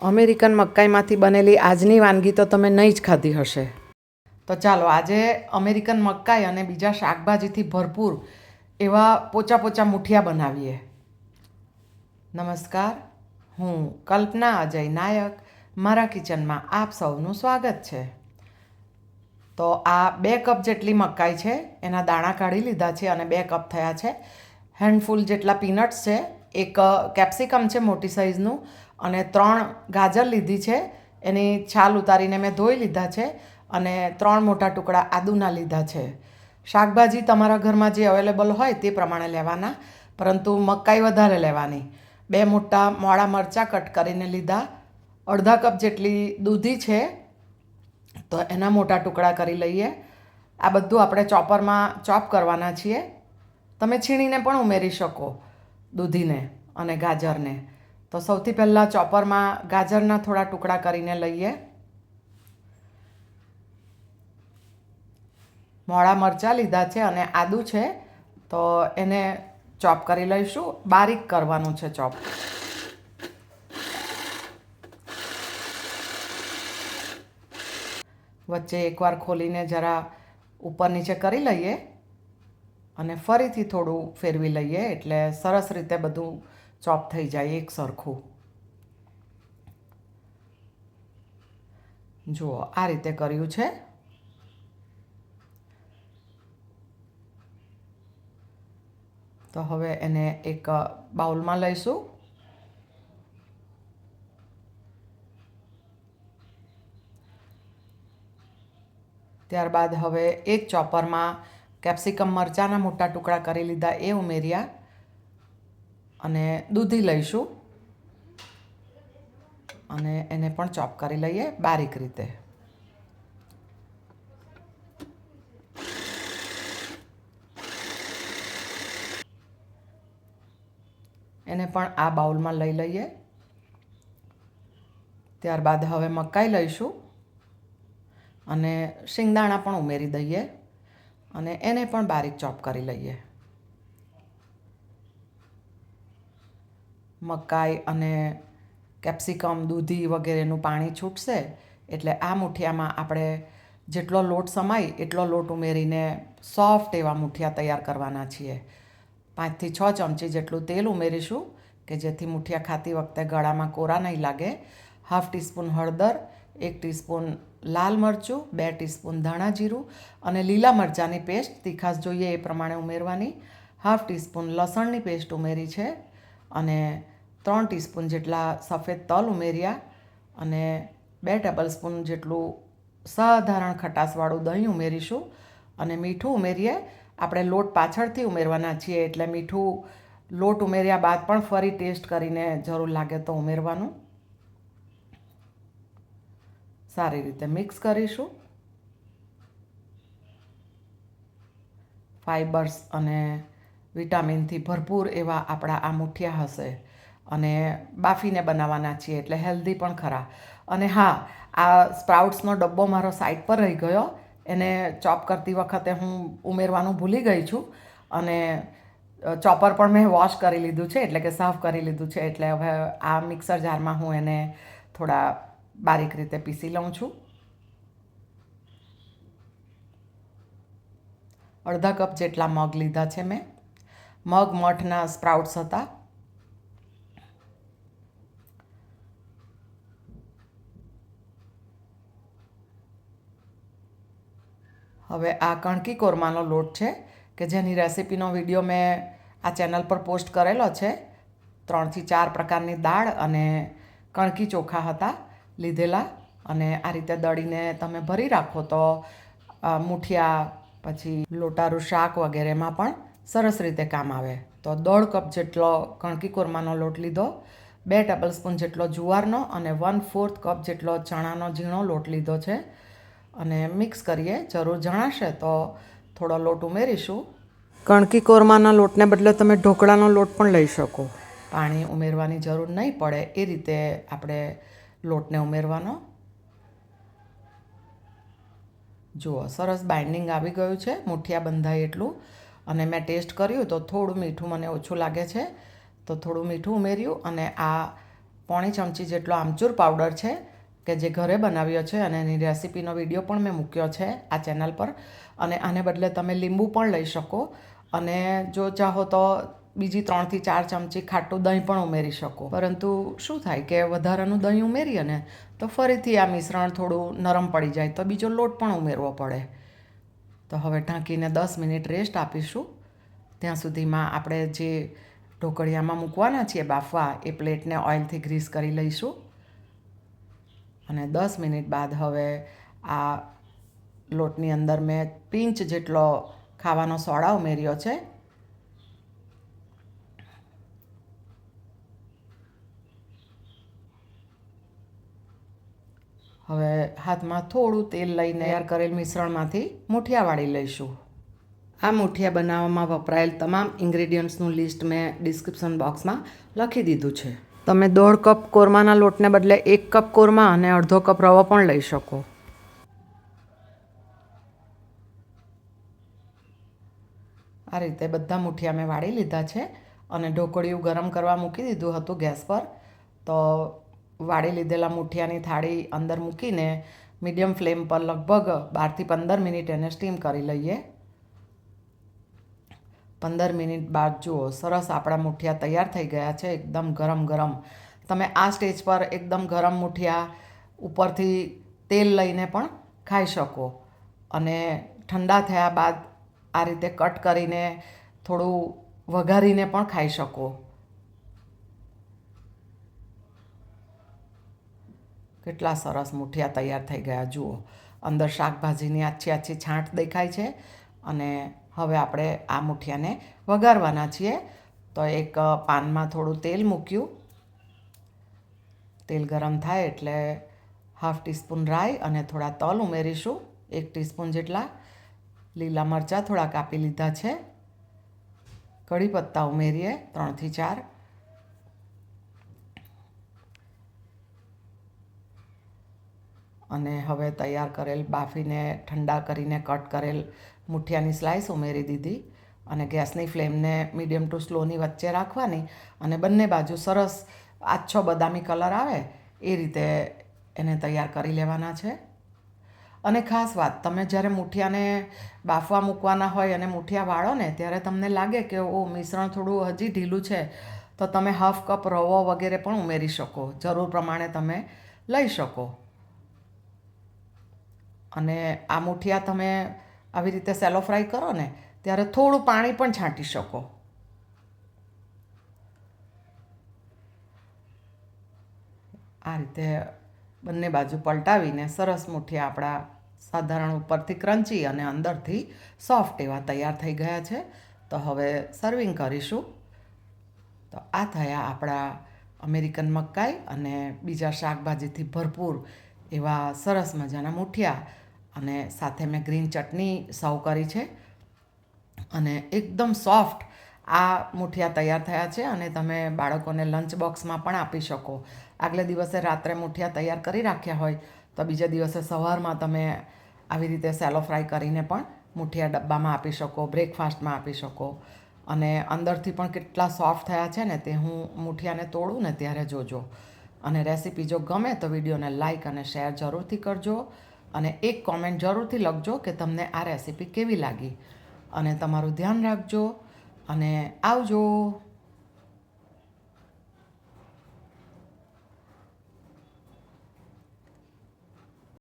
American મકાઈમાંથી બનેલી આજની વાનગી તો તમે નહીં જ ખાધી હશે. તો ચાલો આજે અમેરિકન મકાઈ અને બીજા શાકભાજીથી ભરપૂર એવા પોચા પોચા મુઠિયા બનાવીએ. નમસ્કાર, હું કલ્પના અજય નાયક. મારા કિચનમાં આપ સૌનું સ્વાગત છે. તો આ 2 કપ જેટલી મકાઈ છે, એના દાણા કાઢી લીધા છે અને 2 કપ થયા છે. હેન્ડફૂલ જેટલા પીનટ્સ છે, એક કેપ્સિકમ છે મોટી સાઇઝનું અને 3 ગાજર લીધી છે. એની છાલ ઉતારીને મેં ધોઈ લીધા છે અને 3 મોટા ટુકડા આદુના લીધા છે. શાકભાજી તમારા ઘરમાં જે અવેલેબલ હોય તે પ્રમાણે લેવાના, પરંતુ મકાઈ વધારે લેવાની. 2 મોટા મોળા મરચાં કટ કરીને લીધા. અડધા કપ જેટલી દૂધી છે, તો એના મોટા ટુકડા કરી લઈએ. આ બધું આપણે ચોપરમાં ચોપ કરવાના છીએ. તમે છીણીને પણ ઉમેરી શકો દૂધીને અને ગાજરને. તો સૌથી પહેલાં ચોપરમાં ગાજરના થોડા ટુકડા કરીને લઈએ. મોળા મરચાં લીધા છે અને આદું છે, તો એને ચોપ કરી લઈશું. બારીક કરવાનું છે ચોપ. વચ્ચે એકવાર ખોલીને જરા ઉપર નીચે કરી લઈએ અને ફરીથી થોડું ફેરવી લઈએ, એટલે સરસ રીતે બધું ચોપ થઈ જાય એક સરખું. જુઓ, આ રીતે કર્યું છે. તો હવે એને એક બાઉલમાં લઈશું. ત્યારબાદ હવે એ જ ચોપરમાં કેપ્સિકમ મરચાંના મોટા ટુકડા કરી લીધા, એ ઉમેર્યા અને દૂધી લઈશું અને એને પણ ચોપ કરી લઈએ બારીક રીતે. એને પણ આ બાઉલમાં લઈ લઈએ. ત્યારબાદ હવે મકાઈ લઈશું અને શિંગદાણા પણ ઉમેરી દઈએ અને એને પણ બારીક ચોપ કરી લઈએ. મકાઈ અને કેપ્સિકમ, દૂધી વગેરેનું પાણી છૂટશે એટલે આ મુઠિયામાં આપણે જેટલો લોટ સમાય એટલો લોટ ઉમેરીને સોફ્ટ એવા મુઠિયા તૈયાર કરવાના છીએ. 5 થી 6 ચમચી જેટલું તેલ ઉમેરીશું કે જેથી મુઠિયા ખાતી વખતે ગળામાં કોરા નહીં લાગે. 1/2 ટીસ્પૂન હળદર, 1 ટીસ્પૂન લાલ મરચું, 2 ટીસ્પૂન ધાણા જીરું અને લીલા મરચાંની પેસ્ટ તીખાશ જોઈએ એ પ્રમાણે ઉમેરવાની. 1/2 ટીસ્પૂન લસણની પેસ્ટ ઉમેરી છે અને 3 ટીસ્પૂન જેટલા સફેદ તલ ઉમેર્યા અને 2 ટેબલસ્પૂન જેટલું સાધારણ ખટાશવાળું દહીં ઉમેરીશું અને મીઠું ઉમેરીએ. આપણે લોટ પાછળથી ઉમેરવાના છીએ એટલે મીઠું લોટ ઉમેર્યા બાદ પણ ફરી ટેસ્ટ કરીને જરૂર લાગે તો ઉમેરવાનું. સારી રીતે મિક્સ કરીશું. ફાઇબર્સ અને વિટામિનથી ભરપૂર એવા આપણા આ મુઠિયા હશે અને બાફીને બનાવવાના છીએ એટલે હેલ્ધી પણ ખરા. અને હા, આ સ્પ્રાઉટ્સનો ડબ્બો મારો સાઈડ પર રહી ગયો. એને ચોપ કરતી વખતે હું ઉમેરવાનું ભૂલી ગઈ છું અને ચોપર પણ મેં વોશ કરી લીધું છે, એટલે કે સાફ કરી લીધું છે. એટલે હવે આ મિક્સર જારમાં હું એને થોડા બારીક રીતે પીસી લઉં છું. અડધા કપ જેટલા મગ લીધા છે મેં. મગ મઠના સ્પ્રાઉટ્સ હતા. હવે આ કણકી કોરમાનો લોટ છે કે જેની રેસિપીનો વિડીયો મેં આ ચેનલ પર પોસ્ટ કરેલો છે. 3 થી 4 પ્રકારની દાળ અને કણકી ચોખા હતા લીધેલા અને આ રીતે દળીને તમે ભરી રાખો તો મુઠિયા, પછી લોટારું શાક વગેરેમાં પણ સરસ રીતે કામ આવે. તો 1/2 કપ જેટલો કણકી કોરમાનો લોટ લીધો. 2 ટેબલસ્પૂન જેટલો જુવારનો અને 1/4 કપ જેટલો ચણાનો ઝીણો લોટ લીધો છે અને મિક્સ કરીએ. જરૂર જણાશે તો થોડો લોટ ઉમેરીશું. કણકી કોરમાના લોટને બદલે તમે ઢોકળાનો લોટ પણ લઈ શકો. પાણી ઉમેરવાની જરૂર નહીં પડે એ રીતે આપણે લોટને ઉમેરવાનો. જુઓ, સરસ બાઇન્ડિંગ આવી ગયું છે મુઠિયા બંધાય એટલું. અને મેં ટેસ્ટ કર્યું તો થોડું મીઠું મને ઓછું લાગે છે, તો થોડું મીઠું ઉમેર્યું અને આ પોણી ચમચી જેટલો આમચૂર પાવડર છે કે જે ઘરે બનાવ્યો છે અને એની રેસીપીનો વિડીયો પણ મેં મૂક્યો છે આ ચેનલ પર. અને આને બદલે તમે લીંબુ પણ લઈ શકો અને જો ચાહો તો બીજી 3થી 4 ચમચી ખાટું દહીં પણ ઉમેરી શકો. પરંતુ શું થાય કે વધારાનું દહીં ઉમેરીએ ને તો ફરીથી આ મિશ્રણ થોડું નરમ પડી જાય તો બીજો લોટ પણ ઉમેરવો પડે. તો હવે ઢાંકીને 10 મિનિટ રેસ્ટ આપીશું. ત્યાં સુધીમાં આપણે જે ઢોકળિયામાં મૂકવાના છીએ બાફવા એ પ્લેટને ઓઇલથી ગ્રીસ કરી લઈશું. અને 10 મિનિટ બાદ હવે આ લોટની અંદર મેં પિંચ જેટલો ખાવાનો સોડા ઉમેર્યો છે. હવે હાથમાં થોડું તેલ લઈને તૈયાર કરેલ મિશ્રણમાંથી મૂઠિયા વાળી લઈશું. આ મૂઠિયા બનાવવામાં વપરાયેલ તમામ ઇન્ગ્રેડિયન્ટ્સનું લિસ્ટ મેં ડિસ્ક્રિપ્શન બોક્સમાં લખી દીધું છે. તમે 1.5 કપ કોરમાના લોટને બદલે 1 કપ કોરમા અને અડધો કપ રવો પણ લઈ શકો. આ રીતે બધા મૂઠિયા મેં વાળી લીધા છે અને ઢોકળિયું ગરમ કરવા મૂકી દીધું હતું ગેસ પર. તો વાળી લીધેલા મૂઠિયાની થાળી અંદર મૂકીને મીડિયમ ફ્લેમ પર લગભગ 12થી 15 મિનિટ એને સ્ટીમ કરી લઈએ. 15 મિનિટ બાદ જુઓ સરસ આપણા મૂઠિયા તૈયાર થઈ ગયા છે, એકદમ ગરમ ગરમ. તમે આ સ્ટેજ પર એકદમ ગરમ મૂઠિયા ઉપરથી તેલ લઈને પણ ખાઈ શકો અને ઠંડા થયા બાદ આ રીતે કટ કરીને થોડું વઘારીને પણ ખાઈ શકો. કેટલા સરસ મૂઠિયા તૈયાર થઈ ગયા જુઓ. અંદર શાકભાજીની આછી આછી છાંટ દેખાય છે અને હવે આપણે આ મૂઠિયાને વઘારવાના છીએ. તો એક પાનમાં થોડું તેલ મૂક્યું. તેલ ગરમ થાય એટલે 1/2 ટીસ્પૂન રાઈ અને થોડા તલ ઉમેરીશું. 1 ટીસ્પૂન જેટલા લીલા મરચાં થોડા કાપી લીધા છે. કઢી પત્તા ઉમેરીએ 3 થી 4. અને હવે તૈયાર કરેલ બાફીને ઠંડા કરીને કટ કરેલ મૂઠિયાની સ્લાઇસ ઉમેરી દીધી અને ગેસની ફ્લેમને મીડિયમ ટુ સ્લોની વચ્ચે રાખવાની અને બંને બાજુ સરસ આછો બદામી કલર આવે એ રીતે એને તૈયાર કરી લેવાના છે. અને ખાસ વાત, તમે જ્યારે મૂઠિયાને બાફવા મૂકવાના હોય અને મૂઠિયા વાળો ને ત્યારે તમને લાગે કે મિશ્રણ થોડું હજી ઢીલું છે તો તમે 1/2 કપ રવો વગેરે પણ ઉમેરી શકો. જરૂર પ્રમાણે તમે લઈ શકો. અને આ મૂઠિયા તમે આવી રીતે સેલો ફ્રાય કરો ને ત્યારે થોડું પાણી પણ છાંટી શકો. આ રીતે બંને બાજુ પલટાવીને સરસ મૂઠિયા આપણા સાધારણ ઉપરથી ક્રન્ચી અને અંદરથી સોફ્ટ એવા તૈયાર થઈ ગયા છે. તો હવે સર્વિંગ કરીશું. તો આ થયા આપણા અમેરિકન મકાઈ અને બીજા શાકભાજીથી ભરપૂર એવા સરસ મજાના મૂઠિયા. અને સાથે મેં ગ્રીન ચટણી સર્વ કરી છે અને એકદમ સોફ્ટ આ મૂઠિયા તૈયાર થયા છે અને તમે બાળકોને લંચ બોક્સમાં પણ આપી શકો. આગલે દિવસે રાત્રે મૂઠિયા તૈયાર કરી રાખ્યા હોય તો બીજા દિવસે સવારમાં તમે આવી રીતે સેલો ફ્રાય કરીને પણ મૂઠિયા ડબ્બામાં આપી શકો, બ્રેકફાસ્ટમાં આપી શકો. અને અંદરથી પણ કેટલા સોફ્ટ થયા છે ને તે હું મૂઠિયાને તોડું ને ત્યારે જોજો. અને રેસીપી જો ગમે તો વિડીયોને લાઇક અને શેર જરૂરથી કરજો અને એક કોમેન્ટ જરૂરથી લખજો કે તમને આ રેસીપી કેવી લાગી. અને તમારું ધ્યાન રાખજો અને આવજો.